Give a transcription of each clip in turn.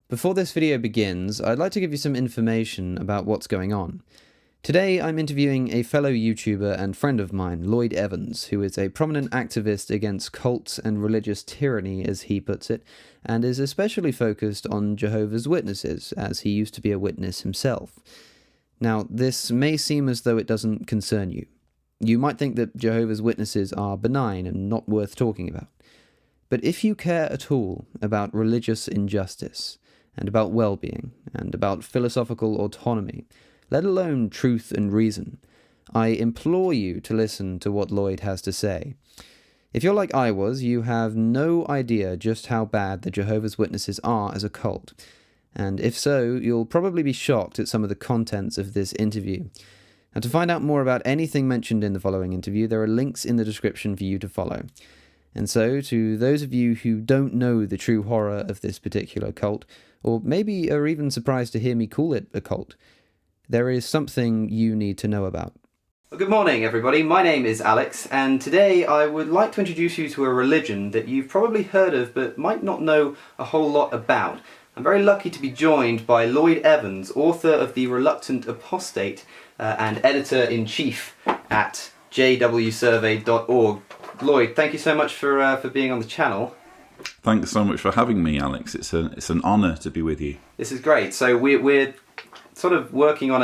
Before this video begins, I'd like to give you some information about what's going on. Today I'm interviewing a fellow YouTuber and friend of mine, Lloyd Evans, who is a prominent activist against cults and religious tyranny, as he puts it, and is especially focused on Jehovah's Witnesses, as he used to be a witness himself. Now, this may seem as though it doesn't concern you. You might think that Jehovah's Witnesses are benign and not worth talking about. But if you care at all about religious injustice, and about well-being, and about philosophical autonomy, let alone truth and reason, I implore you to listen to what Lloyd has to say. If you're like I was, you have no idea just how bad the Jehovah's Witnesses are as a cult, and if so, you'll probably be shocked at some of the contents of this interview. And to find out more about anything mentioned in the following interview, there are links in the description for you to follow. And so, to those of you who don't know the true horror of this particular cult, or maybe are even surprised to hear me call it a cult, there is something you need to know about. Well, good morning, everybody. My name is Alex, and today I would like to introduce you to a religion that you've probably heard of but might not know a whole lot about. I'm very lucky to be joined by Lloyd Evans, author of The Reluctant Apostate and editor-in-chief at jwsurvey.org. Lloyd, thank you so much for being on the channel. Thanks so much for having me, Alex. It's an honour to be with you. This is great. So we're sort of working on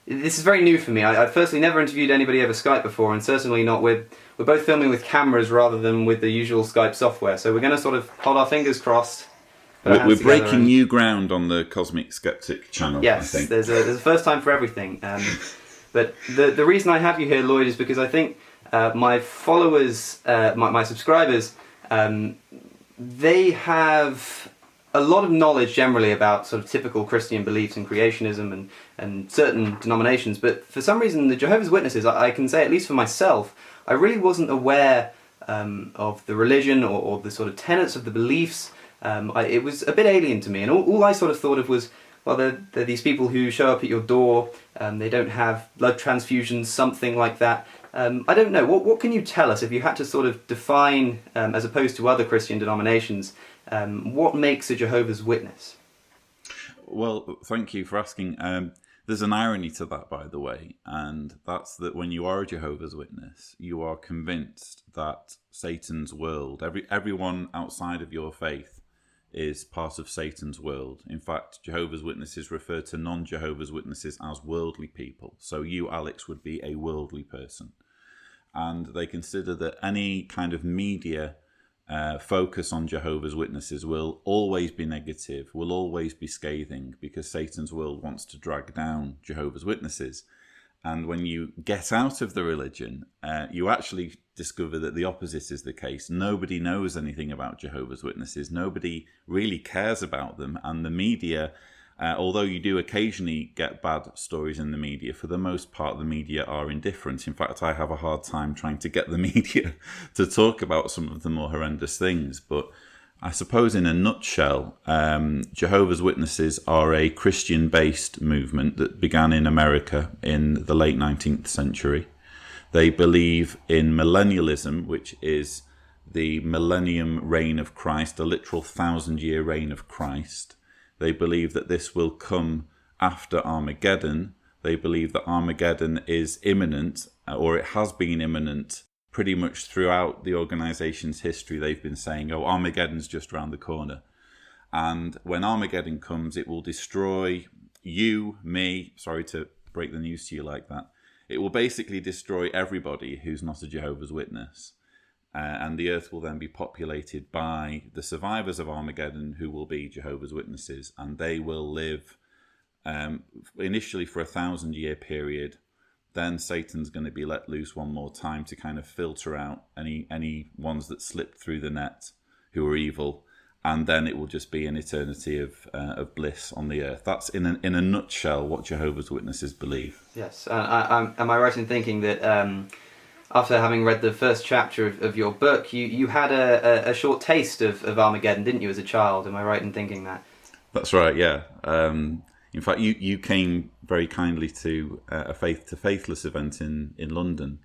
this is very new for me. I've firstly never interviewed anybody over Skype before, and certainly not we're both filming with cameras rather than with the usual Skype software. So we're going to sort of hold our fingers crossed. We're breaking new ground on the Cosmic Skeptic channel. Yes, I think. there's a first time for everything. But the reason I have you here, Lloyd, is because I think my followers, my subscribers, they have a lot of knowledge generally about sort of typical Christian beliefs and creationism and certain denominations, but for some reason the Jehovah's Witnesses, I can say, at least for myself, I really wasn't aware of the religion or the sort of tenets of the beliefs. It was a bit alien to me, and all I sort of thought of was, well, they're these people who show up at your door, they don't have blood transfusions, something like that. I don't know, what can you tell us if you had to sort of define, as opposed to other Christian denominations, what makes a Jehovah's Witness? Well, thank you for asking. There's an irony to that, by the way, and that's that when you are a Jehovah's Witness, you are convinced that Satan's world, everyone outside of your faith, is part of Satan's world. In fact, Jehovah's Witnesses refer to non-Jehovah's Witnesses as worldly people. So you, Alex, would be a worldly person. And they consider that any kind of media focus on Jehovah's Witnesses will always be negative, will always be scathing, because Satan's world wants to drag down Jehovah's Witnesses. And when you get out of the religion, you actually discover that the opposite is the case. Nobody knows anything about Jehovah's Witnesses. Nobody really cares about them. And the media, although you do occasionally get bad stories in the media, for the most part, the media are indifferent. In fact, I have a hard time trying to get the media to talk about some of the more horrendous things. But I suppose in a nutshell, Jehovah's Witnesses are a Christian-based movement that began in America in the late 19th century. They believe in millennialism, which is the millennium reign of Christ, a literal 1,000-year reign of Christ. They believe that this will come after Armageddon. They believe that Armageddon is imminent, or it has been imminent, pretty much throughout the organization's history. They've been saying, oh, Armageddon's just around the corner. And when Armageddon comes, it will destroy you, me, sorry to break the news to you like that. It will basically destroy everybody who's not a Jehovah's Witness. And the earth will then be populated by the survivors of Armageddon, who will be Jehovah's Witnesses. And they will live initially for a 1,000-year period. Then Satan's going to be let loose one more time to kind of filter out any ones that slip through the net who are evil, and then it will just be an eternity of bliss on the earth. That's in a nutshell what Jehovah's Witnesses believe. Yes, am I right in thinking that after having read the first chapter of your book, you had a short taste of Armageddon, didn't you, as a child? Am I right in thinking that? That's right. Yeah. In fact, you came very kindly to a Faith to Faithless event in London.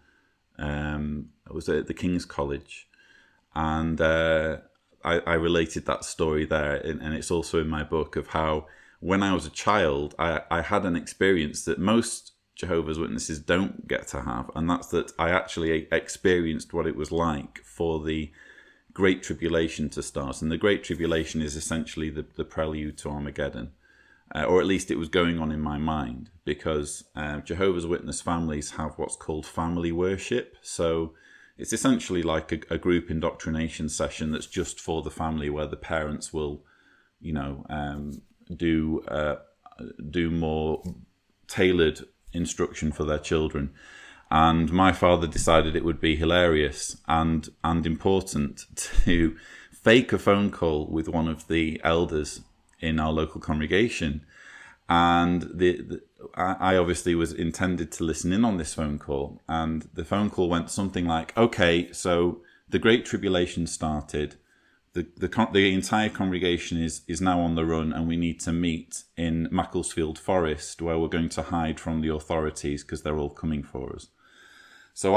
It was at the King's College, and I related that story there, and it's also in my book, of how when I was a child, I had an experience that most Jehovah's Witnesses don't get to have, and that's that I actually experienced what it was like for the Great Tribulation to start. And the Great Tribulation is essentially the prelude to Armageddon, or at least it was going on in my mind, because Jehovah's Witness families have what's called family worship. So it's essentially like a group indoctrination session that's just for the family, where the parents will, do more tailored instruction for their children. And my father decided it would be hilarious and important to fake a phone call with one of the elders in our local congregation. And I obviously was intended to listen in on this phone call. And the phone call went something like, okay, so the Great Tribulation started. The entire congregation is now on the run, and we need to meet in Macclesfield Forest, where we're going to hide from the authorities because they're all coming for us. So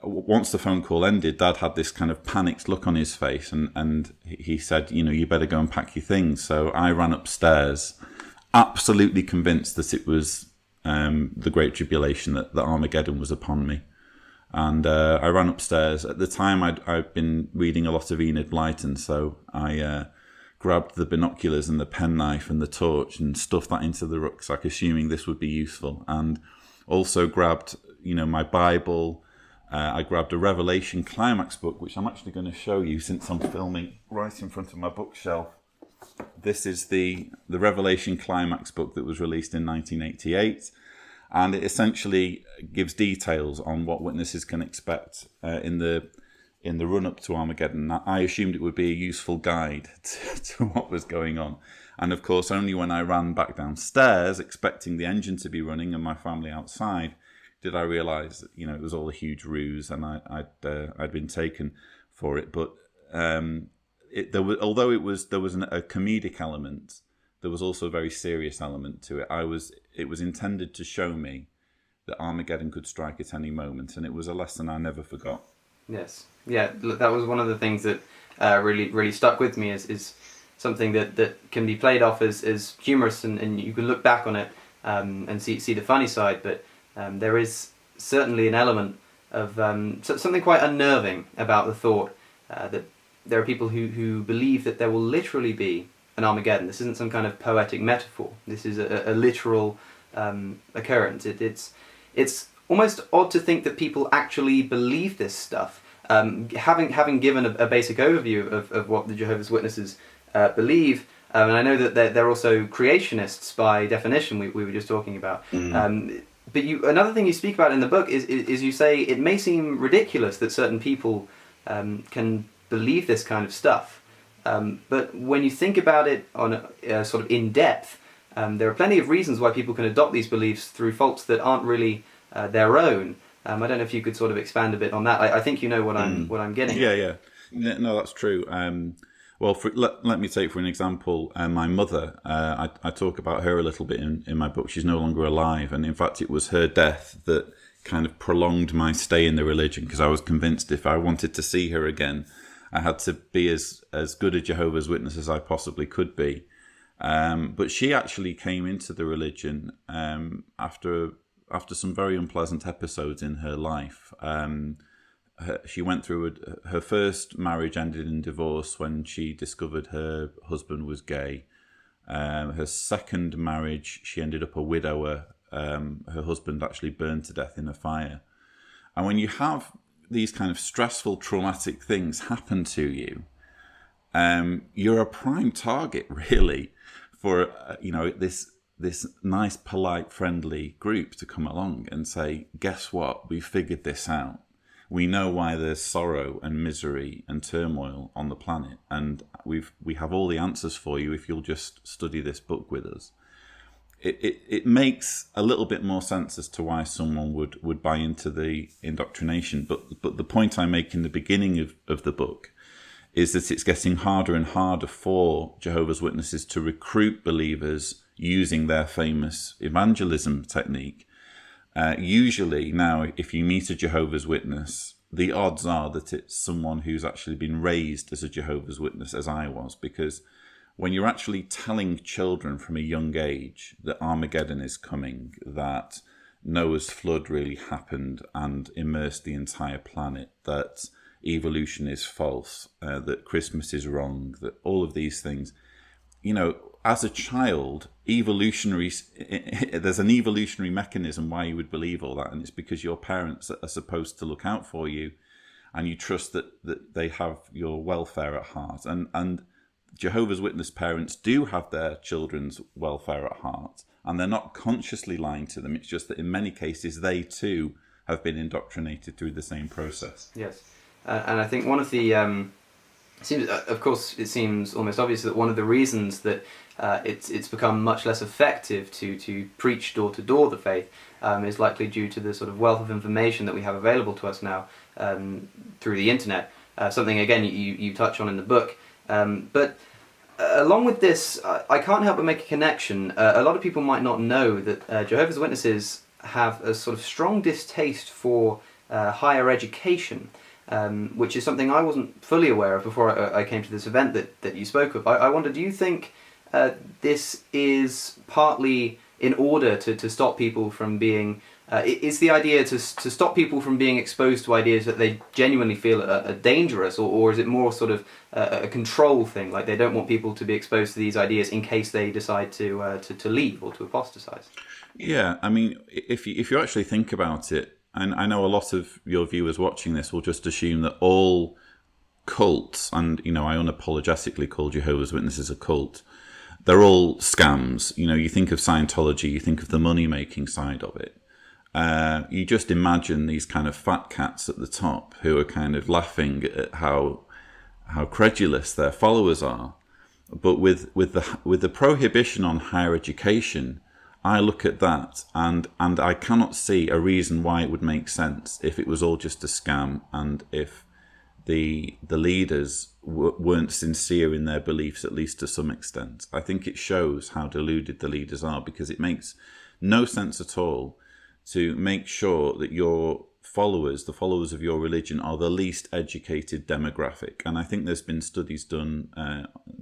once the phone call ended, Dad had this kind of panicked look on his face, and he said, you better go and pack your things. So I ran upstairs, absolutely convinced that it was the Great Tribulation, that Armageddon was upon me. And I ran upstairs. At the time, I'd been reading a lot of Enid Blyton, so I grabbed the binoculars and the penknife and the torch and stuffed that into the rucksack, assuming this would be useful. And also grabbed, my Bible. I grabbed a Revelation Climax book, which I'm actually going to show you since I'm filming right in front of my bookshelf. This is the Revelation Climax book that was released in 1988. And it essentially gives details on what witnesses can expect in the run-up to Armageddon. I assumed it would be a useful guide to what was going on. And of course, only when I ran back downstairs, expecting the engine to be running and my family outside, did I realise that it was all a huge ruse, and I'd been taken for it. But there was a comedic element, there was also a very serious element to it. It was intended to show me that Armageddon could strike at any moment, and it was a lesson I never forgot. Yes, yeah, that was one of the things that really stuck with me, is something that can be played off as humorous, and you can look back on it and see the funny side, but there is certainly an element of something quite unnerving about the thought that there are people who believe that there will literally be an Armageddon. This isn't some kind of poetic metaphor. This is a literal occurrence. It's almost odd to think that people actually believe this stuff. Having given a basic overview of what the Jehovah's Witnesses believe, and I know that they're also creationists by definition. We were just talking about. But another thing you speak about in the book is you say it may seem ridiculous that certain people can believe this kind of stuff. But when you think about it on sort of in depth, there are plenty of reasons why people can adopt these beliefs through faults that aren't really their own. I don't know if you could sort of expand a bit on that. I think you know what I'm getting. Yeah. No, that's true. Well, let me take for an example my mother. I talk about her a little bit in my book. She's no longer alive, and in fact, it was her death that kind of prolonged my stay in the religion, because I was convinced if I wanted to see her again, I had to be as good a Jehovah's Witness as I possibly could be. But she actually came into the religion after some very unpleasant episodes in her life. She went through her first marriage ended in divorce when she discovered her husband was gay. Her second marriage, she ended up a widower. Her husband actually burned to death in a fire. And when you have these kind of stressful, traumatic things happen to you, you're a prime target, really, for this nice, polite, friendly group to come along and say, guess what? We figured this out. We know why there's sorrow and misery and turmoil on the planet, and we have all the answers for you if you'll just study this book with us. It makes a little bit more sense as to why someone would buy into the indoctrination. But the point I make in the beginning of the book is that it's getting harder and harder for Jehovah's Witnesses to recruit believers using their famous evangelism technique. Usually now, if you meet a Jehovah's Witness, the odds are that it's someone who's actually been raised as a Jehovah's Witness, as I was, because when you're actually telling children from a young age that Armageddon is coming, that Noah's flood really happened and immersed the entire planet, that evolution is false, that Christmas is wrong, that all of these things, as a child, there's an evolutionary mechanism why you would believe all that, and it's because your parents are supposed to look out for you, and you trust that they have your welfare at heart. And Jehovah's Witness parents do have their children's welfare at heart, and they're not consciously lying to them. It's just that in many cases they too have been indoctrinated through the same process. Yes, and I think one of the it seems almost obvious that one of the reasons that it's become much less effective to preach door to door the faith is likely due to the sort of wealth of information that we have available to us now through the internet. Something again you touch on in the book, but along with this, I can't help but make a connection. A lot of people might not know that Jehovah's Witnesses have a sort of strong distaste for higher education. Which is something I wasn't fully aware of before I came to this event that you spoke of. I wonder, do you think this is partly in order to stop people from being... is the idea to stop people from being exposed to ideas that they genuinely feel are dangerous, or is it more sort of a control thing, like they don't want people to be exposed to these ideas in case they decide to leave or to apostatize? Yeah, I mean, if you actually think about it, and I know a lot of your viewers watching this will just assume that all cults, and I unapologetically call Jehovah's Witnesses a cult, they're all scams. You think of Scientology, you think of the money-making side of it. You just imagine these kind of fat cats at the top who are kind of laughing at how credulous their followers are. But with the prohibition on higher education, I look at that and I cannot see a reason why it would make sense if it was all just a scam, and if the leaders weren't sincere in their beliefs, at least to some extent. I think it shows how deluded the leaders are, because it makes no sense at all to make sure that your followers, the followers of your religion, are the least educated demographic. And I think there's been studies done,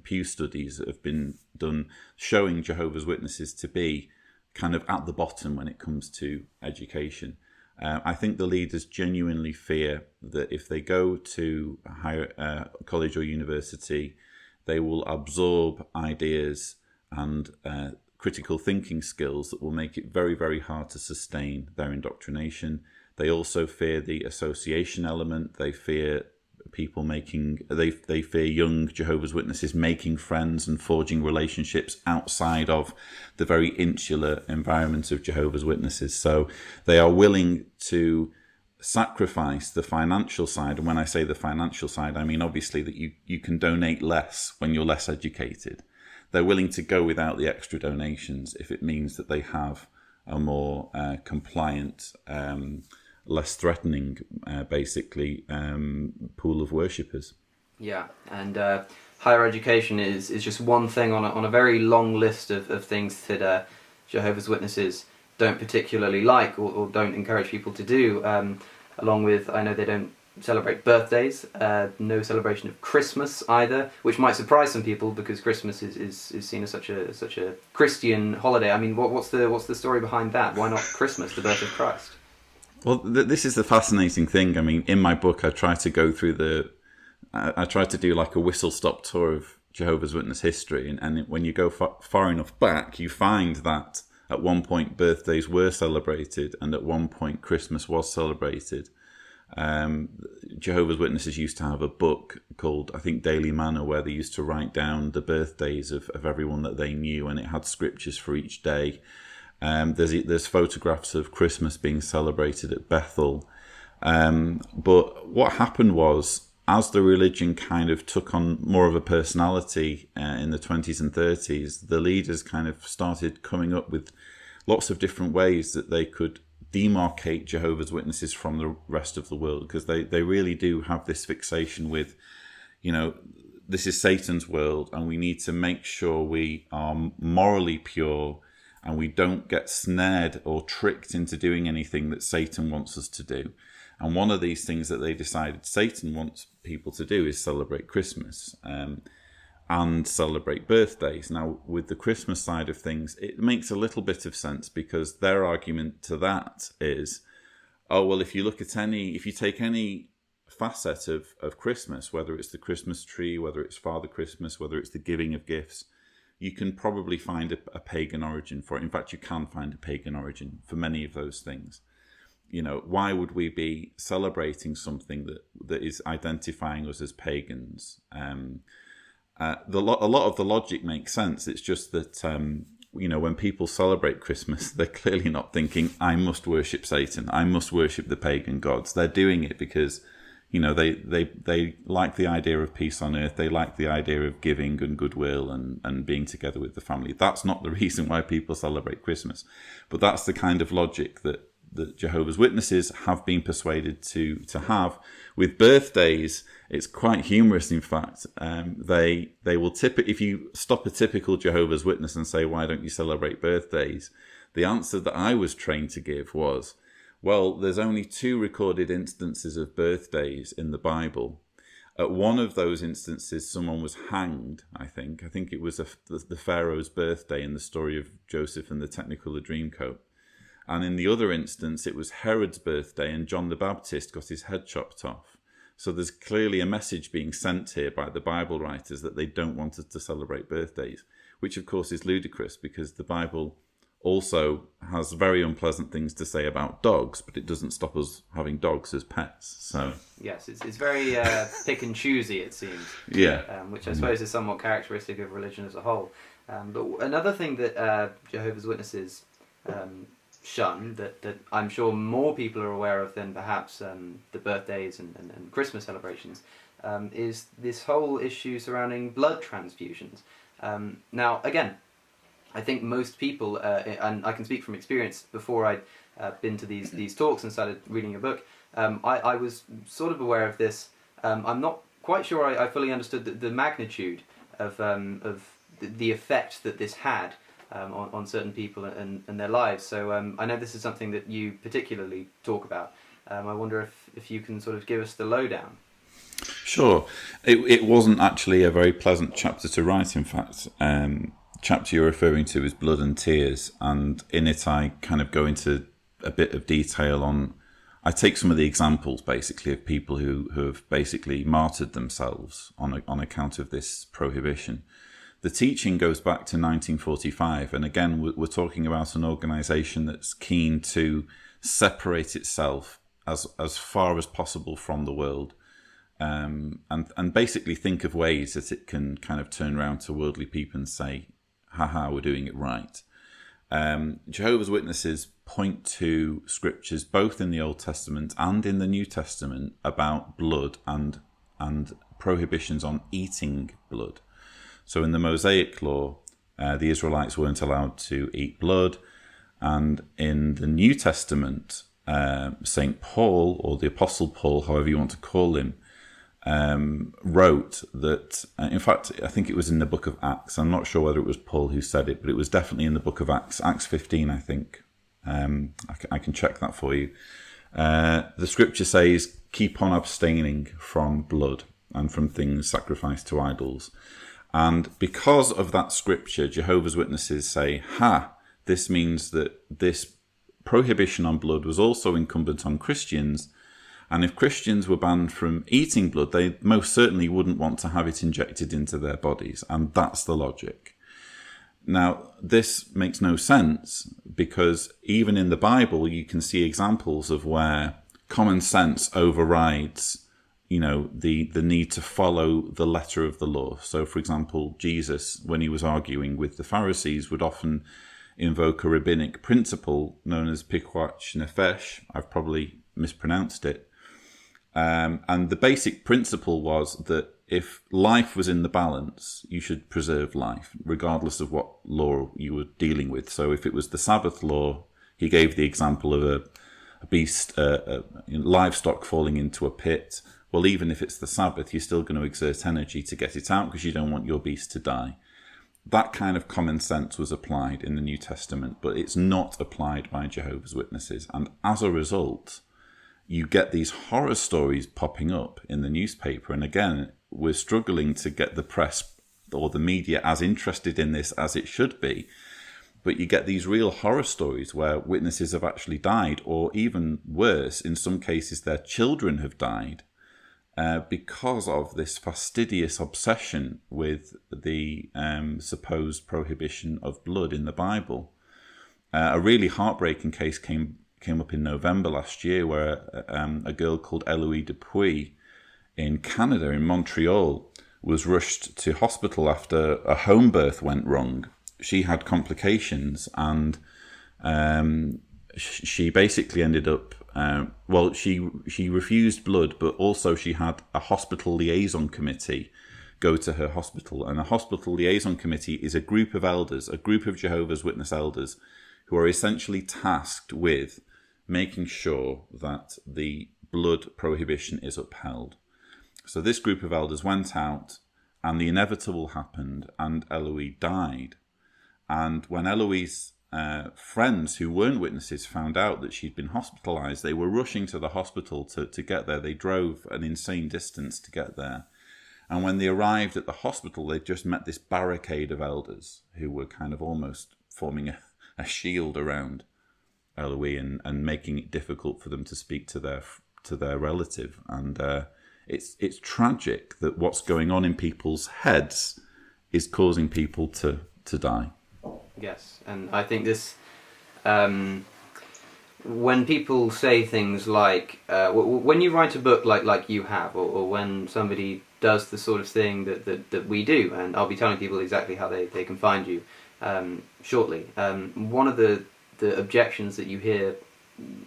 Pew studies that have been done, showing Jehovah's Witnesses to be kind of at the bottom when it comes to education. I think the leaders genuinely fear that if they go to a higher college or university, they will absorb ideas and critical thinking skills that will make it very, very hard to sustain their indoctrination. They also fear the association element. They fear they fear young Jehovah's Witnesses making friends and forging relationships outside of the very insular environment of Jehovah's Witnesses. So they are willing to sacrifice the financial side. And when I say the financial side, I mean obviously that you can donate less when you're less educated. They're willing to go without the extra donations if it means that they have a more compliant, less threatening, pool of worshippers. Yeah, and higher education is just one thing on a very long list of things that Jehovah's Witnesses don't particularly like or don't encourage people to do. Along with, I know they don't celebrate birthdays, no celebration of Christmas either, which might surprise some people because Christmas is seen as such a Christian holiday. I mean, what's the story behind that? Why not Christmas, the birth of Christ? Well, this is the fascinating thing. I mean, in my book, I try to go through I try to do like a whistle-stop tour of Jehovah's Witness history, and when you go far enough back, you find that at one point birthdays were celebrated, and at one point Christmas was celebrated. Jehovah's Witnesses used to have a book called, I think, Daily Manna, where they used to write down the birthdays of everyone that they knew, and it had scriptures for each day. There's photographs of Christmas being celebrated at Bethel. But what happened was, as the religion kind of took on more of a personality in the 20s and 30s, the leaders kind of started coming up with lots of different ways that they could demarcate Jehovah's Witnesses from the rest of the world, because they really do have this fixation with, this is Satan's world, and we need to make sure we are morally pure and we don't get snared or tricked into doing anything that Satan wants us to do. And one of these things that they decided Satan wants people to do is celebrate Christmas and celebrate birthdays. Now, with the Christmas side of things, it makes a little bit of sense, because their argument to that is, oh, well, if you take any facet of Christmas, whether it's the Christmas tree, whether it's Father Christmas, whether it's the giving of gifts, you can probably find a pagan origin for it. In fact, you can find a pagan origin for many of those things. Why would we be celebrating something that is identifying us as pagans? A lot of the logic makes sense. It's just that, when people celebrate Christmas, they're clearly not thinking, I must worship Satan, I must worship the pagan gods. They're doing it because, they like the idea of peace on earth. They like the idea of giving and goodwill and being together with the family. That's not the reason why people celebrate Christmas. But that's the kind of logic that Jehovah's Witnesses have been persuaded to have. With birthdays, it's quite humorous, in fact. They will if you stop a typical Jehovah's Witness and say, why don't you celebrate birthdays? The answer that I was trained to give was, well, there's only 2 recorded instances of birthdays in the Bible. At one of those instances, someone was hanged, I think. I think it was the Pharaoh's birthday in the story of Joseph and the Technicolor Dreamcoat. And in the other instance, it was Herod's birthday and John the Baptist got his head chopped off. So there's clearly a message being sent here by the Bible writers that they don't want us to celebrate birthdays, which of course is ludicrous, because the Bible also has very unpleasant things to say about dogs, but it doesn't stop us having dogs as pets. So yes, it's very pick and choosy, it seems. Yeah. Which I suppose is somewhat characteristic of religion as a whole. But another thing that Jehovah's Witnesses shun, that I'm sure more people are aware of than perhaps the birthdays and Christmas celebrations, is this whole issue surrounding blood transfusions. Now, again, I think most people, and I can speak from experience, before I'd been to these talks and started reading your book, I was sort of aware of this. I'm not quite sure I fully understood the magnitude of the effect that this had on certain people and their lives. So I know this is something that you particularly talk about. I wonder if you can sort of give us the lowdown. Sure. It wasn't actually a very pleasant chapter to write, in fact. Chapter you're referring to is Blood and Tears, and in it I kind of go into a bit of detail on, I take some of the examples basically of people who have basically martyred themselves on account of this prohibition. The teaching goes back to 1945, and again we're talking about an organisation that's keen to separate itself as far as possible from the world, and basically think of ways that it can kind of turn around to worldly people and say, haha, we're doing it right. Jehovah's Witnesses point to scriptures both in the Old Testament and in the New Testament about blood and prohibitions on eating blood. So in the Mosaic law, the Israelites weren't allowed to eat blood, and in the New Testament, St. Paul, or the Apostle Paul, however you want to call him, wrote that, in fact, I think it was in the book of Acts. I'm not sure whether it was Paul who said it, but it was definitely in the book of Acts, Acts 15, I think. I can check that for you. The scripture says, keep on abstaining from blood and from things sacrificed to idols. And because of that scripture, Jehovah's Witnesses say, this means that this prohibition on blood was also incumbent on Christians. And if Christians were banned from eating blood, they most certainly wouldn't want to have it injected into their bodies. And that's the logic. Now, this makes no sense, because even in the Bible, you can see examples of where common sense overrides, the need to follow the letter of the law. So, for example, Jesus, when he was arguing with the Pharisees, would often invoke a rabbinic principle known as pikuach nefesh. I've probably mispronounced it. And the basic principle was that if life was in the balance, you should preserve life, regardless of what law you were dealing with. So if it was the Sabbath law, he gave the example of a beast, livestock falling into a pit. Well, even if it's the Sabbath, you're still going to exert energy to get it out because you don't want your beast to die. That kind of common sense was applied in the New Testament, but it's not applied by Jehovah's Witnesses. And as a result, you get these horror stories popping up in the newspaper. And again, we're struggling to get the press or the media as interested in this as it should be. But you get these real horror stories where witnesses have actually died, or even worse, in some cases, their children have died because of this fastidious obsession with the supposed prohibition of blood in the Bible. A really heartbreaking case came up in November last year, where a girl called Eloise in Canada, in Montreal, was rushed to hospital after a home birth went wrong. She had complications, and she basically ended up, she refused blood, but also she had a hospital liaison committee go to her hospital. And a hospital liaison committee is a group of elders, a group of Jehovah's Witness elders, who are essentially tasked with making sure that the blood prohibition is upheld. So this group of elders went out, and the inevitable happened, and Eloise died. And when Eloise's friends who weren't witnesses found out that she'd been hospitalized, they were rushing to the hospital to get there. They drove an insane distance to get there. And when they arrived at the hospital, they just met this barricade of elders who were kind of almost forming a shield around Eloise and making it difficult for them to speak to their relative. And it's tragic that what's going on in people's heads is causing people to die. Yes, and I think this, when people say things like, when you write a book like you have, or when somebody does the sort of thing that we do, and I'll be telling people exactly how they can find you shortly, one of the objections that you hear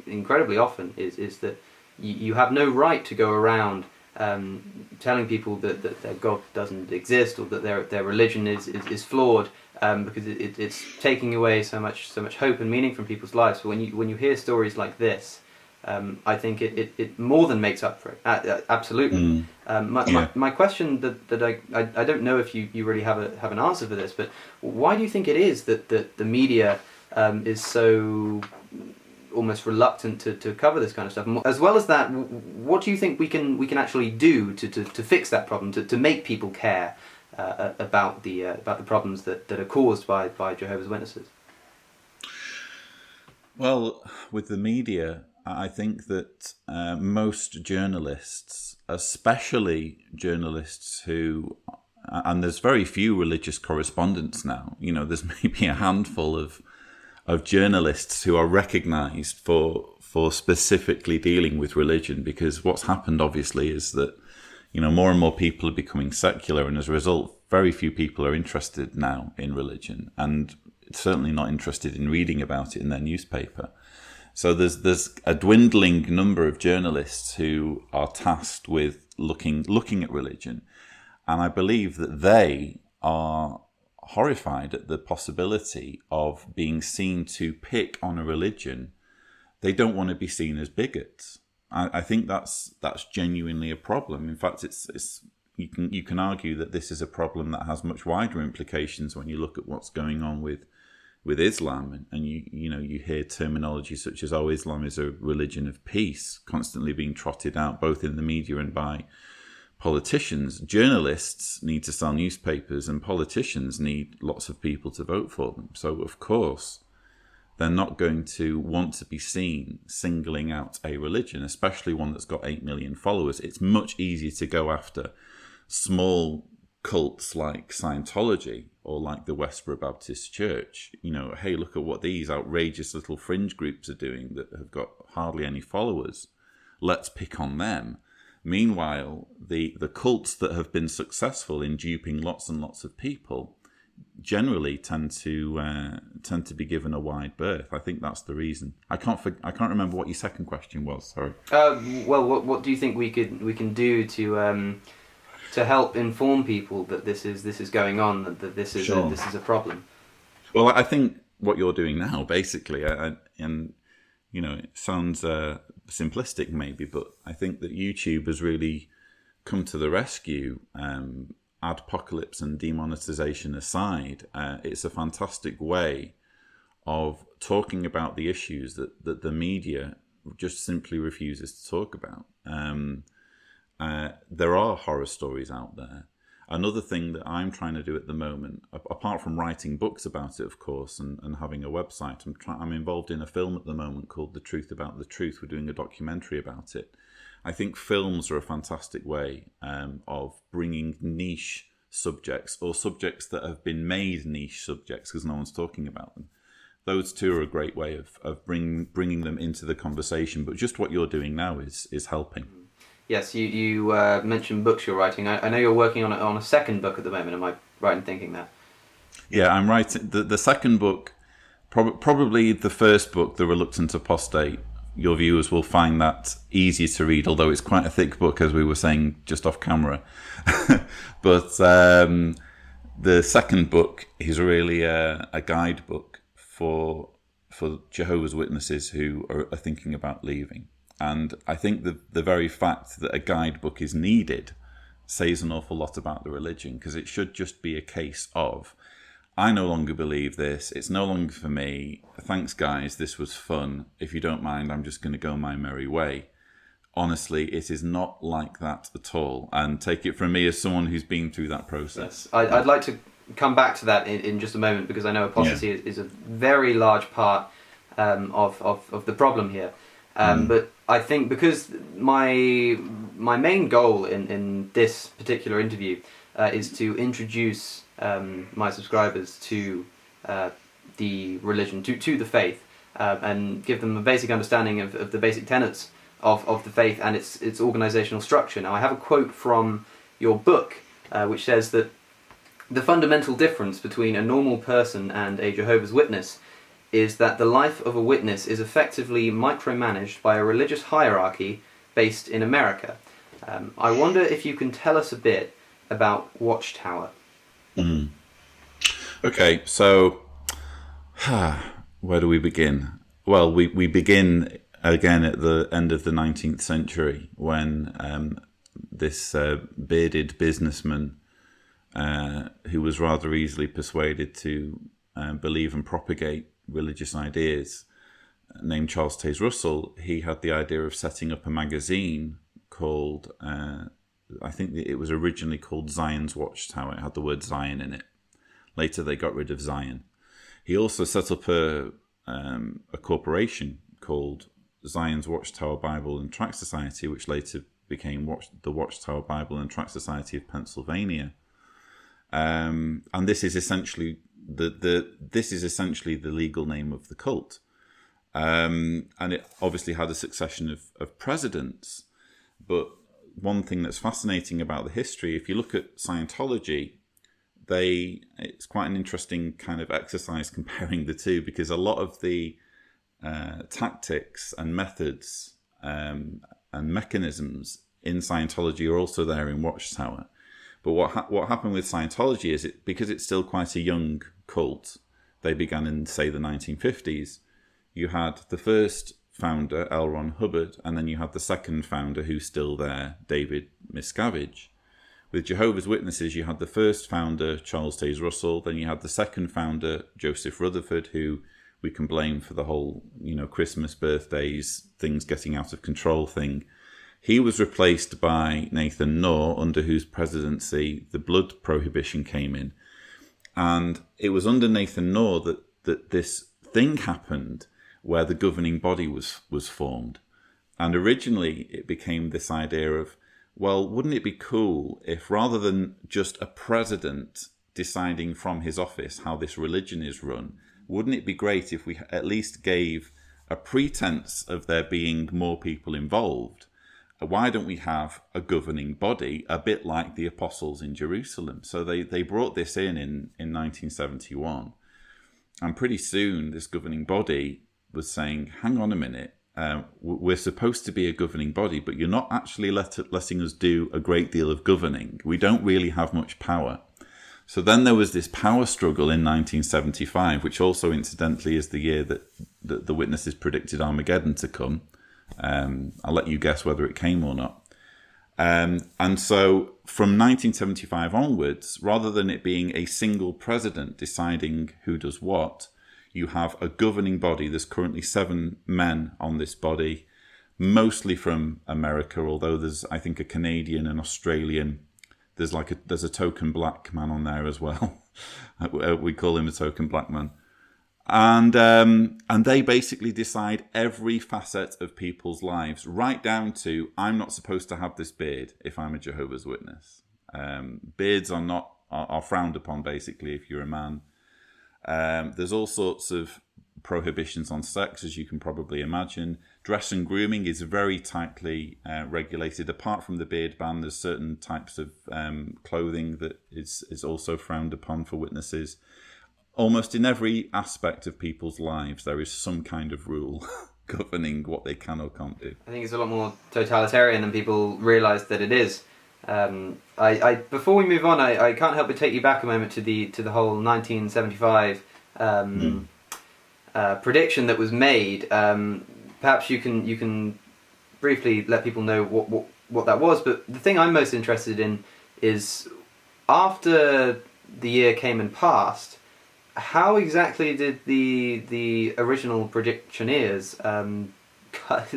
incredibly often is that you have no right to go around telling people that their God doesn't exist, or that their religion is flawed, because it's taking away so much hope and meaning from people's lives. So when you hear stories like this, I think it more than makes up for it. Absolutely. My question that I don't know if you really have an answer for this, but why do you think it is that the media is so almost reluctant to cover this kind of stuff? As well as that, what do you think we can actually do to fix that problem, to make people care about the problems that are caused by Jehovah's Witnesses? Well, with the media, I think that most journalists, especially journalists who, and there's very few religious correspondents now, there's maybe a handful of journalists who are recognised for specifically dealing with religion, because what's happened obviously is that more and more people are becoming secular, and as a result very few people are interested now in religion, and certainly not interested in reading about it in their newspaper. So there's a dwindling number of journalists who are tasked with looking at religion, and I believe that they are horrified at the possibility of being seen to pick on a religion. They don't want to be seen as bigots. I think that's genuinely a problem. In fact, you can argue that this is a problem that has much wider implications when you look at what's going on with Islam, and you hear terminology such as, Islam is a religion of peace, constantly being trotted out both in the media and by politicians. Journalists need to sell newspapers, and politicians need lots of people to vote for them. So of course they're not going to want to be seen singling out a religion, especially one that's got 8 million followers. It's much easier to go after small cults like Scientology or like the Westboro Baptist Church. Hey, look at what these outrageous little fringe groups are doing that have got hardly any followers. Let's pick on them. Meanwhile, the cults that have been successful in duping lots and lots of people generally tend to be given a wide berth. I think that's the reason. I can't remember what your second question was. Sorry. Well, what do you think we can do to help inform people that this is going on, that this is Sure. this is a problem? Well, I think what you're doing now, basically, and it sounds simplistic maybe, but I think that YouTube has really come to the rescue. Adpocalypse and demonetization aside, it's a fantastic way of talking about the issues that the media just simply refuses to talk about. There are horror stories out there. Another thing that I'm trying to do at the moment, apart from writing books about it, of course, and having a website, I'm involved in a film at the moment called The Truth About the Truth. We're doing a documentary about it. I think films are a fantastic way of bringing niche subjects, or subjects that have been made niche subjects because no one's talking about them. Those two are a great way of bringing them into the conversation. But just what you're doing now is helping. Yes, you mentioned books you're writing. I know you're working on a second book at the moment. Am I right in thinking that? Yeah, I'm writing the second book. Probably the first book, The Reluctant Apostate. Your viewers will find that easier to read, although it's quite a thick book, as we were saying just off camera. But the second book is really a guidebook for Jehovah's Witnesses who are thinking about leaving. And I think the very fact that a guidebook is needed says an awful lot about the religion, because it should just be a case of, I no longer believe this, it's no longer for me, thanks guys, this was fun, if you don't mind, I'm just going to go my merry way. Honestly, it is not like that at all, and take it from me as someone who's been through that process. Yes. I'd like to come back to that in just a moment, because I know apostasy is a very large part of the problem here. But I think because my main goal in this particular interview is to introduce my subscribers to the religion, to the faith, and give them a basic understanding of the basic tenets of the faith and its organizational structure. Now, I have a quote from your book which says that the fundamental difference between a normal person and a Jehovah's Witness is that the life of a witness is effectively micromanaged by a religious hierarchy based in America. I wonder if you can tell us a bit about Watchtower. Okay, so where do we begin? Well, we begin again at the end of the 19th century when this bearded businessman who was rather easily persuaded to believe and propagate religious ideas, named Charles Taze Russell, he had the idea of setting up a magazine called, I think it was originally called Zion's Watchtower. It had the word Zion in it. Later they got rid of Zion. He also set up a corporation called Zion's Watchtower Bible and Tract Society, which later became the Watchtower Bible and Tract Society of Pennsylvania. And this is essentially the legal name of the cult, and it obviously had a succession of presidents. But one thing that's fascinating about the history, if you look at Scientology, it's quite an interesting kind of exercise comparing the two, because a lot of the tactics and methods and mechanisms in Scientology are also there in Watchtower. But what happened with Scientology is because it's still quite a young cult, they began in, say, the 1950s, you had the first founder, L. Ron Hubbard, and then you had the second founder, who's still there, David Miscavige. With Jehovah's Witnesses, you had the first founder, Charles Taze Russell, then you had the second founder, Joseph Rutherford, who we can blame for the whole, Christmas, birthdays, things getting out of control thing. He was replaced by Nathan Knorr, under whose presidency the blood prohibition came in. And it was under Nathan Knorr that this thing happened where the governing body was formed. And originally it became this idea of, well, wouldn't it be cool if rather than just a president deciding from his office how this religion is run, wouldn't it be great if we at least gave a pretense of there being more people involved? Why don't we have a governing body, a bit like the apostles in Jerusalem? So they brought this in 1971. And pretty soon this governing body was saying, hang on a minute, we're supposed to be a governing body, but you're not actually letting us do a great deal of governing. We don't really have much power. So then there was this power struggle in 1975, which also incidentally is the year that the witnesses predicted Armageddon to come. I'll let you guess whether it came or not. And so from 1975 onwards, rather than it being a single president deciding who does what, you have a governing body. There's currently 7 men on this body. mostly from America, although there's, I think, a Canadian and Australian. There's a token black man on there as well. We call him a token black man. And they basically decide every facet of people's lives, right down to, I'm not supposed to have this beard if I'm a Jehovah's Witness. Beards are frowned upon, basically, if you're a man. There's all sorts of prohibitions on sex, as you can probably imagine. Dress and grooming is very tightly regulated. Apart from the beard ban, there's certain types of clothing that is also frowned upon for witnesses. Almost in every aspect of people's lives, there is some kind of rule governing what they can or can't do. I think it's a lot more totalitarian than people realise that it is. Before we move on, I can't help but take you back a moment to the whole 1975 prediction that was made. Perhaps you can briefly let people know what that was. But the thing I'm most interested in is, after the year came and passed, how exactly did the original predictioneers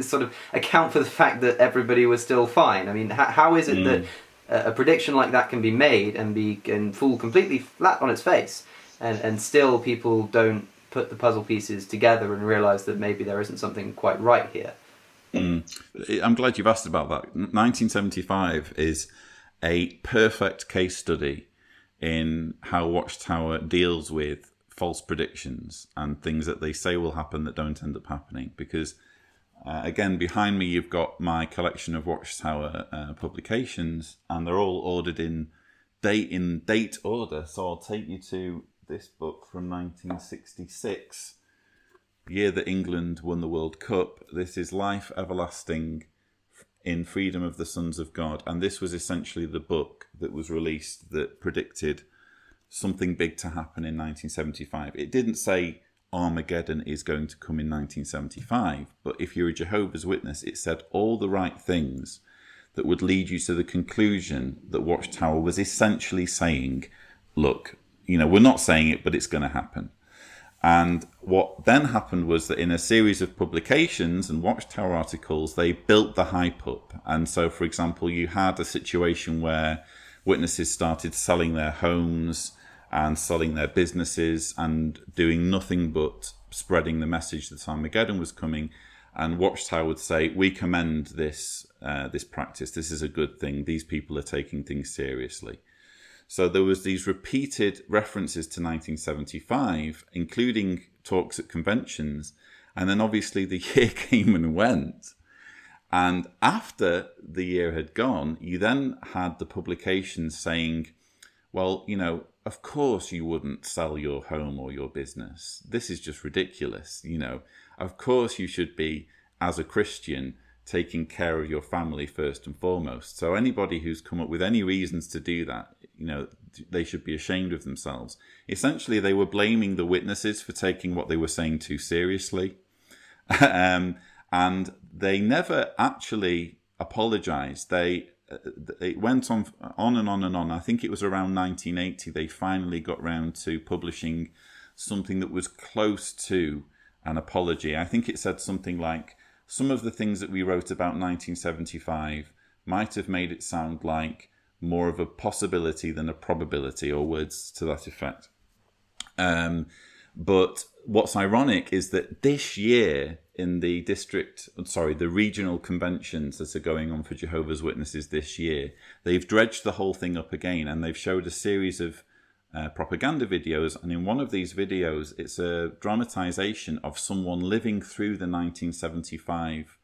sort of account for the fact that everybody was still fine? I mean, how is it that a prediction like that can be made and fall completely flat on its face, and still people don't put the puzzle pieces together and realise that maybe there isn't something quite right here? I'm glad you've asked about that. 1975 is a perfect case study in how Watchtower deals with false predictions and things that they say will happen that don't end up happening. Because, again, behind me you've got my collection of Watchtower publications, and they're all ordered in date order. So I'll take you to this book from 1966, year that England won the World Cup. This is Life Everlasting in Freedom of the Sons of God. And this was essentially the book that was released that predicted something big to happen in 1975. It didn't say Armageddon is going to come in 1975, but if you're a Jehovah's Witness, it said all the right things that would lead you to the conclusion that Watchtower was essentially saying, look, we're not saying it, but it's going to happen. And what then happened was that in a series of publications and Watchtower articles, they built the hype up. And so, for example, you had a situation where witnesses started selling their homes and selling their businesses and doing nothing but spreading the message that Armageddon was coming. And Watchtower would say, we commend this practice. This is a good thing. These people are taking things seriously. So there was these repeated references to 1975, including talks at conventions. And then obviously the year came and went. And after the year had gone, you then had the publications saying, well, of course you wouldn't sell your home or your business. This is just ridiculous. Of course you should be, as a Christian, taking care of your family first and foremost. So anybody who's come up with any reasons to do that, they should be ashamed of themselves. Essentially, they were blaming the witnesses for taking what they were saying too seriously. And they never actually apologized. It went on and on and on. I think it was around 1980 they finally got round to publishing something that was close to an apology. I think it said something like, some of the things that we wrote about 1975 might have made it sound like more of a possibility than a probability, or words to that effect. But what's ironic is that this year in the the regional conventions that are going on for Jehovah's Witnesses this year, they've dredged the whole thing up again, and they've showed a series of propaganda videos. And in one of these videos, it's a dramatization of someone living through the 1975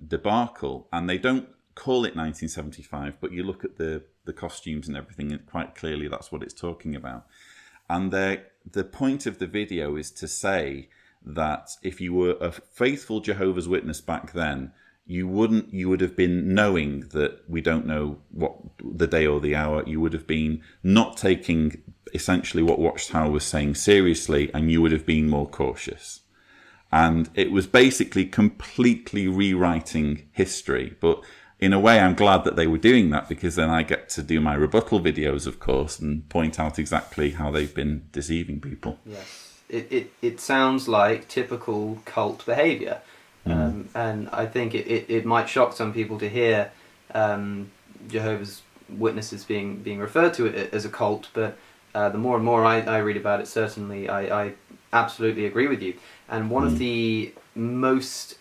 debacle. And they don't call it 1975, but you look at the costumes and everything, and quite clearly that's what it's talking about. And the point of the video is to say that if you were a faithful Jehovah's Witness back then, you would have been knowing that we don't know what the day or the hour. You would have been not taking essentially what Watchtower was saying seriously, and you would have been more cautious. And it was basically completely rewriting history. But in a way, I'm glad that they were doing that, because then I get to do my rebuttal videos, of course, and point out exactly how they've been deceiving people. Yes. It sounds like typical cult behaviour. And I think it might shock some people to hear Jehovah's Witnesses being referred to it as a cult, but the more and more I read about it, certainly I absolutely agree with you. And one of the most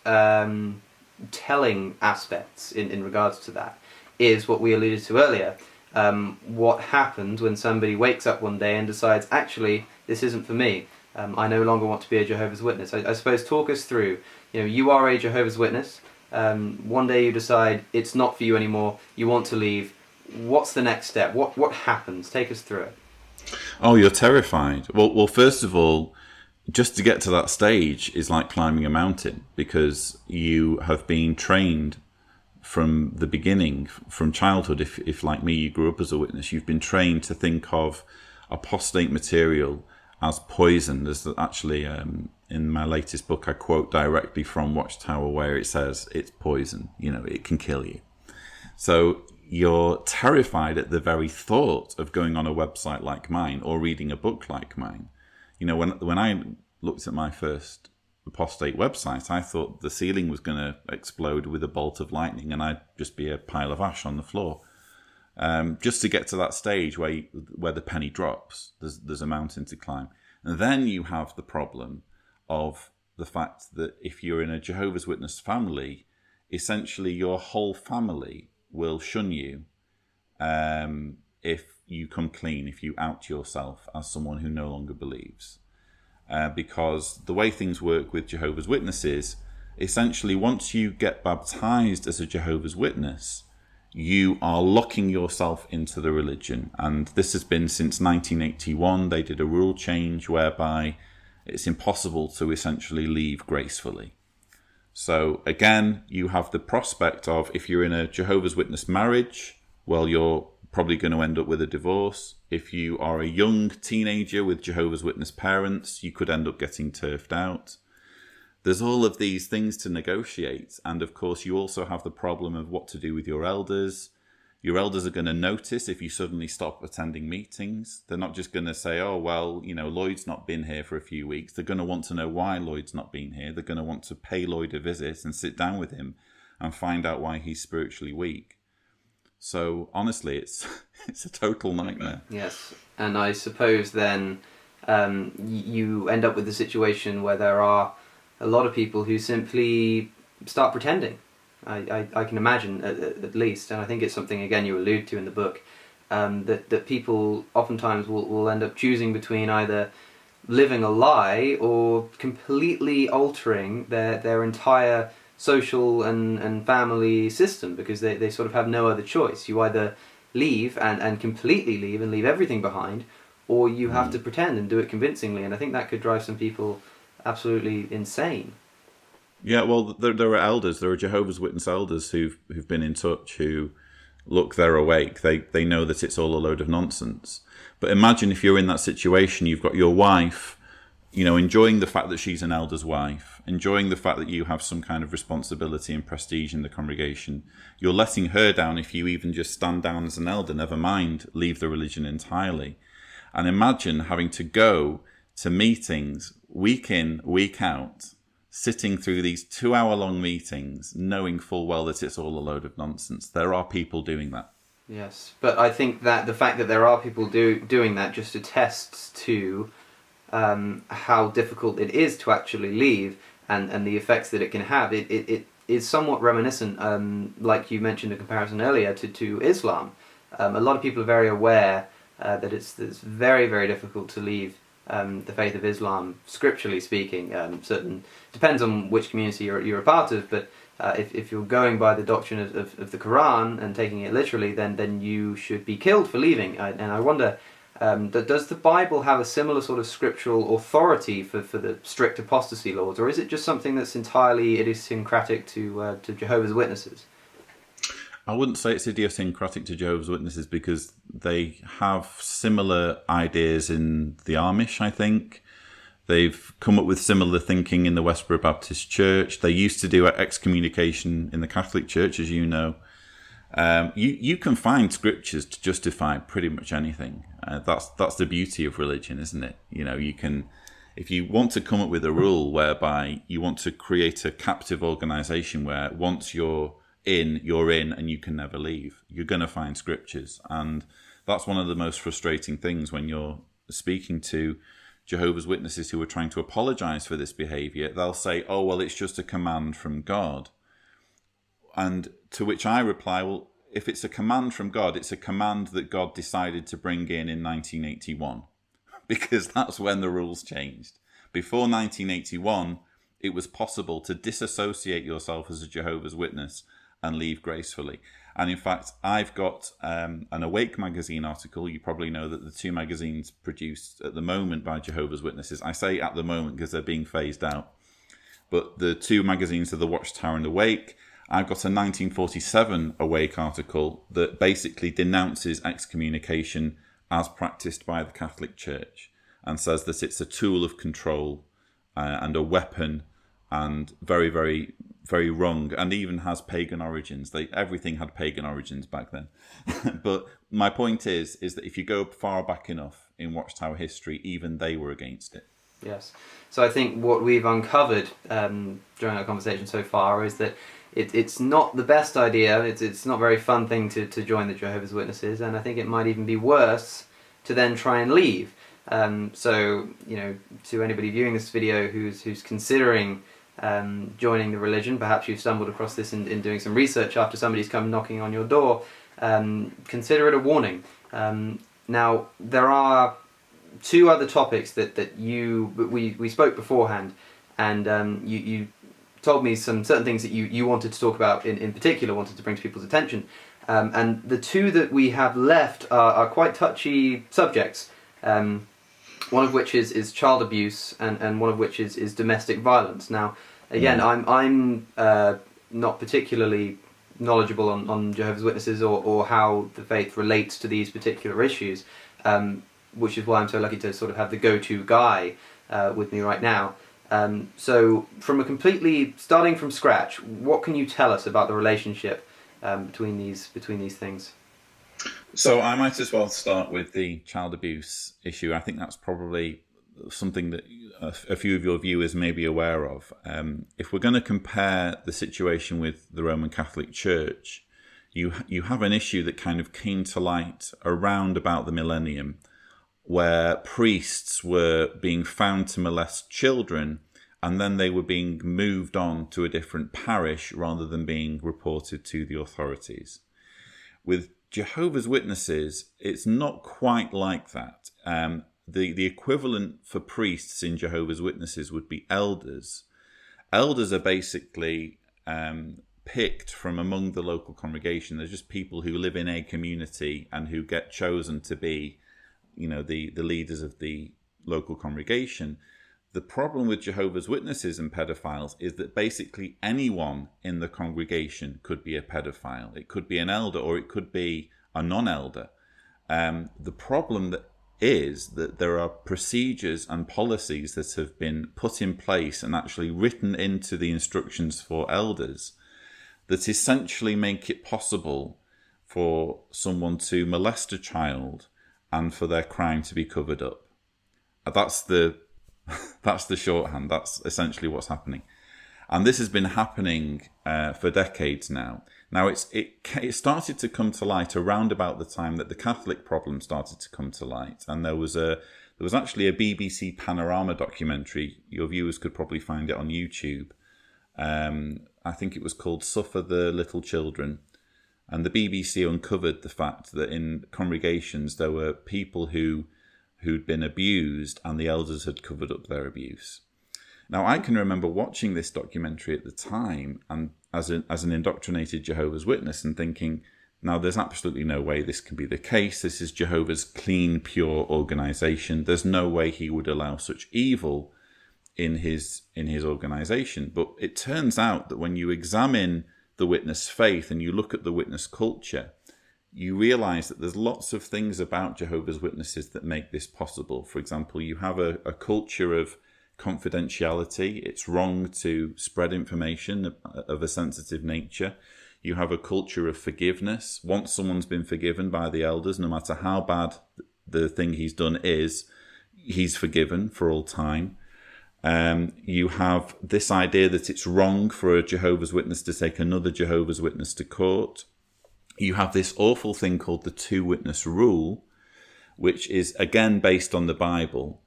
telling aspects in regards to that is what we alluded to earlier. What happens when somebody wakes up one day and decides, actually, this isn't for me. I no longer want to be a Jehovah's Witness. I suppose talk us through, you are a Jehovah's Witness. One day you decide it's not for you anymore, you want to leave. What's the next step? What happens? Take us through it. Oh, you're terrified. Well, first of all, just to get to that stage is like climbing a mountain, because you have been trained from the beginning, from childhood. If like me, you grew up as a witness, you've been trained to think of apostate material as poison. There's actually, in my latest book, I quote directly from Watchtower, where it says it's poison, it can kill you. So you're terrified at the very thought of going on a website like mine or reading a book like mine. When I looked at my first apostate website, I thought the ceiling was going to explode with a bolt of lightning and I'd just be a pile of ash on the floor. Just to get to that stage where the penny drops, there's a mountain to climb. And then you have the problem of the fact that if you're in a Jehovah's Witness family, essentially your whole family will shun you if you come clean, if you out yourself as someone who no longer believes. Because the way things work with Jehovah's Witnesses, essentially once you get baptized as a Jehovah's Witness, you are locking yourself into the religion. And this has been since 1981. They did a rule change whereby it's impossible to essentially leave gracefully. So again, you have the prospect of, if you're in a Jehovah's Witness marriage, well, you're probably going to end up with a divorce. If you are a young teenager with Jehovah's Witness parents, you could end up getting turfed out. There's all of these things to negotiate. And of course, you also have the problem of what to do with your elders. Your elders are going to notice if you suddenly stop attending meetings. They're not just going to say, oh, well, Lloyd's not been here for a few weeks. They're going to want to know why Lloyd's not been here. They're going to want to pay Lloyd a visit and sit down with him and find out why he's spiritually weak. So honestly, it's a total nightmare. Yes, and I suppose then you end up with a situation where there are a lot of people who simply start pretending. I can imagine, at least, and I think it's something, again, you allude to in the book, that people oftentimes will end up choosing between either living a lie or completely altering their entire social and family system, because they sort of have no other choice. You either leave and completely leave and leave everything behind, or you have to pretend and do it convincingly, and I think that could drive some people absolutely insane. Yeah, well, there are elders, there are Jehovah's Witness elders who've been in touch who, look, they're awake. They know that it's all a load of nonsense. But imagine if you're in that situation, you've got your wife, enjoying the fact that she's an elder's wife, enjoying the fact that you have some kind of responsibility and prestige in the congregation. You're letting her down if you even just stand down as an elder, never mind leave the religion entirely. And imagine having to go to meetings week in, week out, sitting through these 2-hour-long meetings, knowing full well that it's all a load of nonsense. There are people doing that. Yes, but I think that the fact that there are people doing that just attests to how difficult it is to actually leave and the effects that it can have. It is somewhat reminiscent, like you mentioned a comparison earlier, to Islam. A lot of people are very aware that it's very, very difficult to leave the faith of Islam, scripturally speaking. Certain depends on which community you're a part of, but if you're going by the doctrine of the Quran and taking it literally, then you should be killed for leaving. And I wonder, does the Bible have a similar sort of scriptural authority for the strict apostasy laws, or is it just something that's entirely idiosyncratic to Jehovah's Witnesses? I wouldn't say it's idiosyncratic to Jehovah's Witnesses, because they have similar ideas in the Amish, I think. They've come up with similar thinking in the Westboro Baptist Church. They used to do excommunication in the Catholic Church, as you know. You can find scriptures to justify pretty much anything. That's the beauty of religion, isn't it? You can, if you want to come up with a rule whereby you want to create a captive organization where once you're in, and you can never leave, you're going to find scriptures. And that's one of the most frustrating things when you're speaking to Jehovah's Witnesses who are trying to apologize for this behavior. They'll say, oh, well, it's just a command from God. And to which I reply, well, if it's a command from God, it's a command that God decided to bring in 1981, because that's when the rules changed. Before 1981, it was possible to disassociate yourself as a Jehovah's Witness and leave gracefully. And in fact, I've got an Awake magazine article. You probably know that the two magazines produced at the moment by Jehovah's Witnesses, I say at the moment because they're being phased out, but the two magazines are the Watchtower and Awake. I've got a 1947 Awake article that basically denounces excommunication as practiced by the Catholic Church and says that it's a tool of control and a weapon and very, very, very wrong, and even has pagan origins. Everything had pagan origins back then. But my point is that if you go far back enough in Watchtower history, even they were against it. Yes. So I think what we've uncovered during our conversation so far is that it's not the best idea. It's not a very fun thing to join the Jehovah's Witnesses, and I think it might even be worse to then try and leave. So, to anybody viewing this video who's considering joining the religion, perhaps you've stumbled across this in doing some research after somebody's come knocking on your door, consider it a warning. Now, there are two other topics that we spoke beforehand, and you told me some certain things that you wanted to talk about in particular, wanted to bring to people's attention. And the two that we have left are quite touchy subjects, one of which is child abuse and one of which is domestic violence. Now, again, I'm not particularly knowledgeable on Jehovah's Witnesses or how the faith relates to these particular issues, which is why I'm so lucky to sort of have the go-to guy with me right now. So from starting from scratch, what can you tell us about the relationship between these things? So I might as well start with the child abuse issue. I think that's probably something that a few of your viewers may be aware of. If we're going to compare the situation with the Roman Catholic Church, you have an issue that kind of came to light around about the millennium, where priests were being found to molest children, and then they were being moved on to a different parish rather than being reported to the authorities. With Jehovah's Witnesses, it's not quite like that. The equivalent for priests in Jehovah's Witnesses would be elders. Elders are basically picked from among the local congregation. They're just people who live in a community and who get chosen to be, the leaders of the local congregation. The problem with Jehovah's Witnesses and pedophiles is that basically anyone in the congregation could be a pedophile. It could be an elder or it could be a non-elder. The problem is that there are procedures and policies that have been put in place and actually written into the instructions for elders that essentially make it possible for someone to molest a child and for their crime to be covered up. That's the shorthand. That's essentially what's happening. And this has been happening for decades now. Now, it started to come to light around about the time that the Catholic problem started to come to light. And there was actually a BBC Panorama documentary. Your viewers could probably find it on YouTube. I think it was called Suffer the Little Children. And the BBC uncovered the fact that in congregations there were people who'd been abused and the elders had covered up their abuse. Now, I can remember watching this documentary at the time and as an indoctrinated Jehovah's Witness and thinking, now there's absolutely no way this can be the case. This is Jehovah's clean, pure organization. There's no way he would allow such evil in his organization. But it turns out that when you examine the witness faith and you look at the witness culture, you realize that there's lots of things about Jehovah's Witnesses that make this possible. For example, you have a culture of confidentiality. It's wrong to spread information of a sensitive nature. You have a culture of forgiveness. Once someone's been forgiven by the elders, no matter how bad the thing he's done is, he's forgiven for all time. You have this idea that it's wrong for a Jehovah's Witness to take another Jehovah's Witness to court. You have this awful thing called the two-witness rule, which is, again, based on the Bible.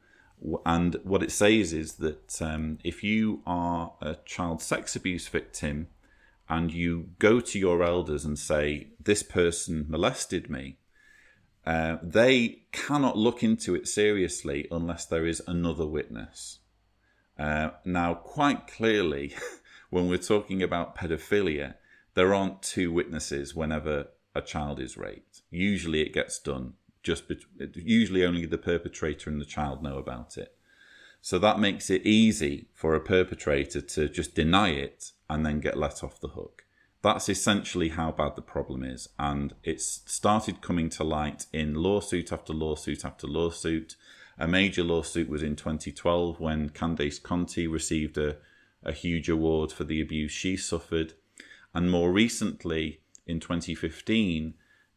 And what it says is that if you are a child sex abuse victim and you go to your elders and say, this person molested me, they cannot look into it seriously unless there is another witness. Now, quite clearly, when we're talking about pedophilia, there aren't two witnesses whenever a child is raped. Usually it gets done. Usually only the perpetrator and the child know about it. So that makes it easy for a perpetrator to just deny it and then get let off the hook. That's essentially how bad the problem is. And it's started coming to light in lawsuit after lawsuit after lawsuit. A major lawsuit was in 2012 when Candace Conti received a huge award for the abuse she suffered. And more recently, in 2015,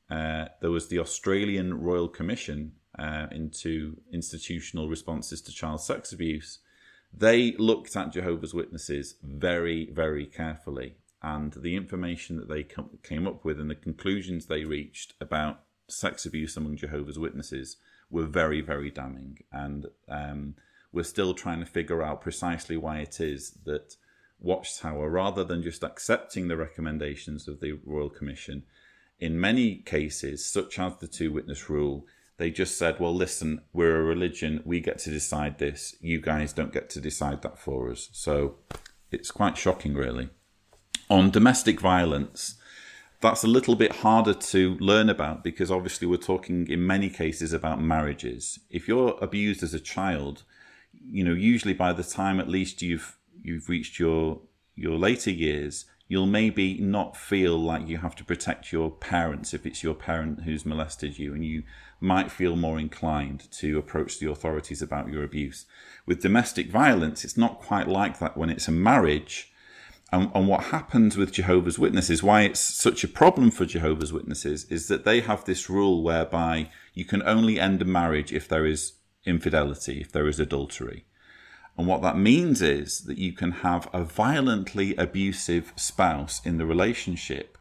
there was the Australian Royal Commission into institutional responses to child sex abuse. They looked at Jehovah's Witnesses very, very carefully. And the information that they came up with and the conclusions they reached about sex abuse among Jehovah's Witnesses were very, very damning. And we're still trying to figure out precisely why it is that Watchtower, rather than just accepting the recommendations of the Royal Commission, in many cases, such as the two-witness rule, they just said, well, listen, we're a religion, we get to decide this, you guys don't get to decide that for us. So it's quite shocking, really. On domestic violence, that's a little bit harder to learn about because obviously we're talking in many cases about marriages. If you're abused as a child, usually by the time at least you've reached your later years, you'll maybe not feel like you have to protect your parents if it's your parent who's molested you, and you might feel more inclined to approach the authorities about your abuse. With domestic violence, it's not quite like that when it's a marriage. And what happens with Jehovah's Witnesses, why it's such a problem for Jehovah's Witnesses, is that they have this rule whereby you can only end a marriage if there is infidelity, if there is adultery. And what that means is that you can have a violently abusive spouse in the relationship,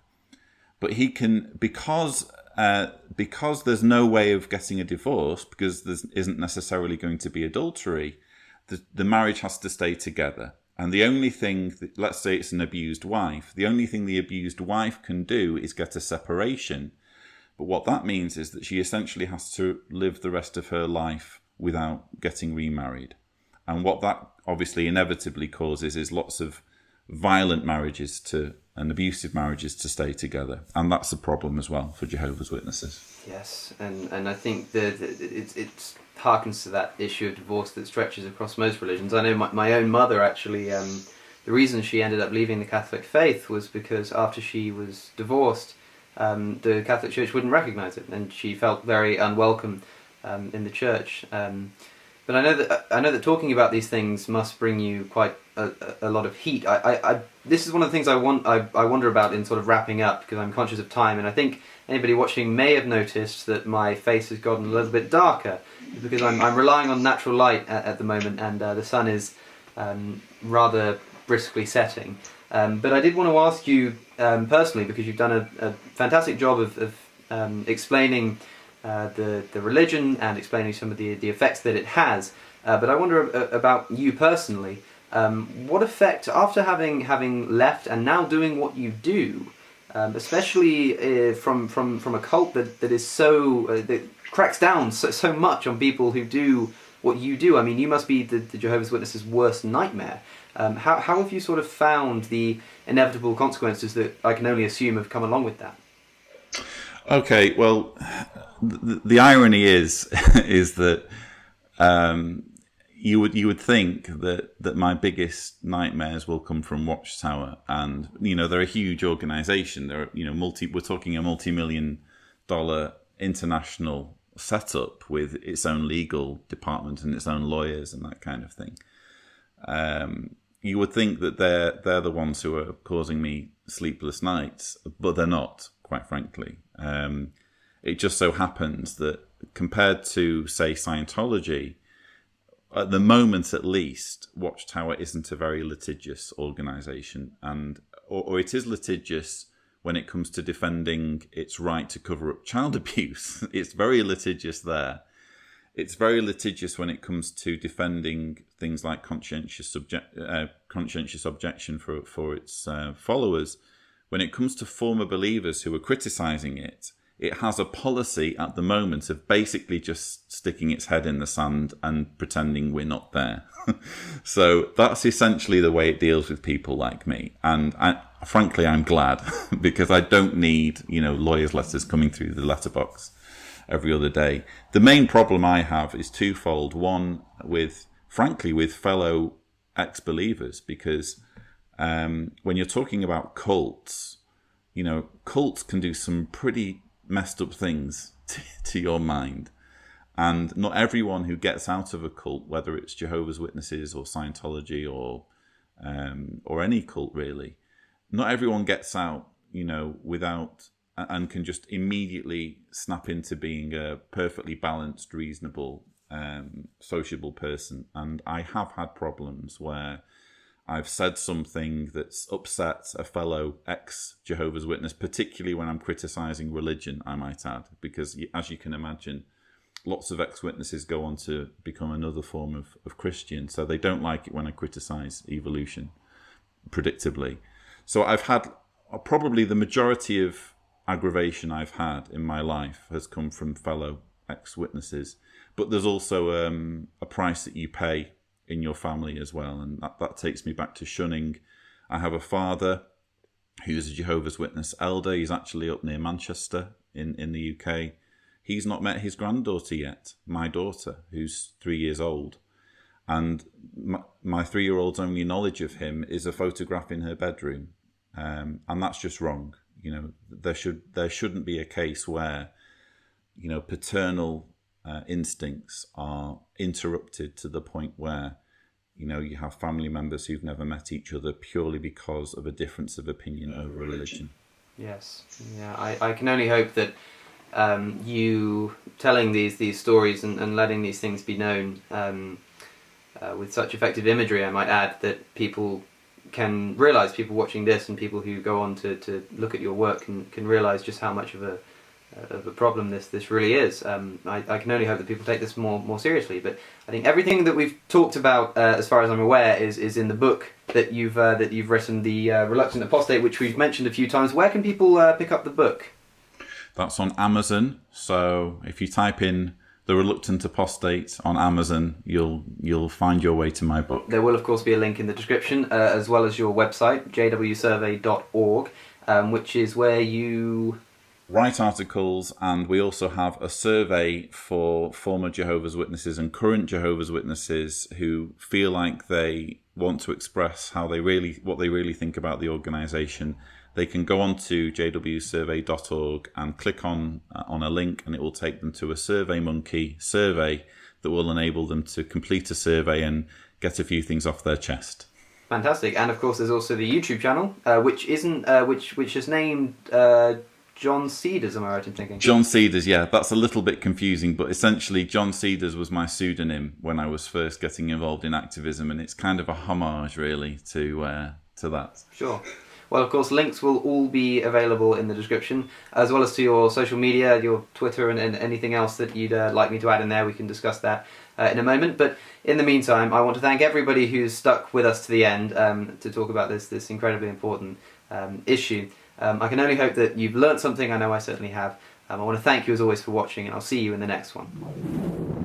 but he can, because there's no way of getting a divorce, because there isn't necessarily going to be adultery, the marriage has to stay together. And the only thing, let's say it's an abused wife, the only thing the abused wife can do is get a separation. But what that means is that she essentially has to live the rest of her life without getting remarried. And what that obviously inevitably causes is lots of violent marriages and abusive marriages to stay together. And that's a problem as well for Jehovah's Witnesses. Yes, and I think that it harkens to that issue of divorce that stretches across most religions. I know my own mother actually, the reason she ended up leaving the Catholic faith was because after she was divorced, the Catholic Church wouldn't recognise it, and she felt very unwelcome in the church. But I know that talking about these things must bring you quite a lot of heat. This is one of the things I wonder about in sort of wrapping up, because I'm conscious of time, and I think anybody watching may have noticed that my face has gotten a little bit darker because I'm relying on natural light at the moment, and the sun is rather briskly setting. But I did want to ask you personally, because you've done a fantastic job of explaining the religion and explaining some of the effects that it has. But I wonder about you personally. What effect, after having left and now doing what you do, especially from a cult that is so that cracks down so much on people who do what you do? I mean, you must be the Jehovah's Witnesses' worst nightmare. How have you sort of found the inevitable consequences that I can only assume have come along with that? Okay, well, the irony is that you would think that my biggest nightmares will come from Watchtower, and they're a huge organisation. They're we're talking a multi-million-dollar international setup with its own legal department and its own lawyers and that kind of thing. You would think that they're the ones who are causing me sleepless nights, but they're not, quite frankly. It just so happens that compared to, say, Scientology, at the moment at least, Watchtower isn't a very litigious organisation, or it is litigious when it comes to defending its right to cover up child abuse. It's very litigious there. It's very litigious when it comes to defending things like conscientious objection for its followers. When it comes to former believers who are criticising it, it has a policy at the moment of basically just sticking its head in the sand and pretending we're not there. So that's essentially the way it deals with people like me. And frankly, I'm glad, because I don't need, lawyers' letters coming through the letterbox every other day. The main problem I have is twofold. One, with fellow ex-believers, because when you're talking about cults, cults can do some pretty messed up things to your mind. And not everyone who gets out of a cult, whether it's Jehovah's Witnesses or Scientology or any cult really, not everyone gets out, without and can just immediately snap into being a perfectly balanced, reasonable, sociable person. And I have had problems where I've said something that's upset a fellow ex-Jehovah's Witness, particularly when I'm criticising religion, I might add, because as you can imagine, lots of ex-witnesses go on to become another form of Christian, so they don't like it when I criticise evolution, predictably. So I've had probably the majority of aggravation I've had in my life has come from fellow ex-witnesses, but there's also a price that you pay in your family as well, and that takes me back to shunning. I have a father who's a Jehovah's Witness elder. He's actually up near Manchester in the UK. He's not met his granddaughter yet, my daughter, who's 3 years old. And my 3-year-old's only knowledge of him is a photograph in her bedroom. And that's just wrong. There shouldn't be a case where, paternal instincts are interrupted to the point where, you have family members who've never met each other purely because of a difference of opinion over religion. Yes. Yeah. I can only hope that you telling these stories and letting these things be known with such effective imagery, I might add, that people can realise, people watching this and people who go on to look at your work can realise just how much of a problem this really is. I can only hope that people take this more seriously. But I think everything that we've talked about, as far as I'm aware, is in the book that you've written, The Reluctant Apostate, which we've mentioned a few times. Where can people pick up the book? That's on Amazon. So if you type in The Reluctant Apostate on Amazon, you'll find your way to my book. There will, of course, be a link in the description, as well as your website, jwsurvey.org, which is where you write articles, and we also have a survey for former Jehovah's Witnesses and current Jehovah's Witnesses who feel like they want to express what they really think about the organisation. They can go on to jwsurvey.org and click on a link, and it will take them to a SurveyMonkey survey that will enable them to complete a survey and get a few things off their chest. Fantastic. And of course there's also the YouTube channel, which is named John Cedars, am I right in thinking? John Cedars, yeah. That's a little bit confusing, but essentially John Cedars was my pseudonym when I was first getting involved in activism, and it's kind of a homage, really, to that. Sure. Well, of course, links will all be available in the description, as well as to your social media, your Twitter, and anything else that you'd like me to add in there. We can discuss that in a moment. But in the meantime, I want to thank everybody who's stuck with us to the end to talk about this incredibly important issue. I can only hope that you've learnt something. I know I certainly have. I want to thank you as always for watching, and I'll see you in the next one.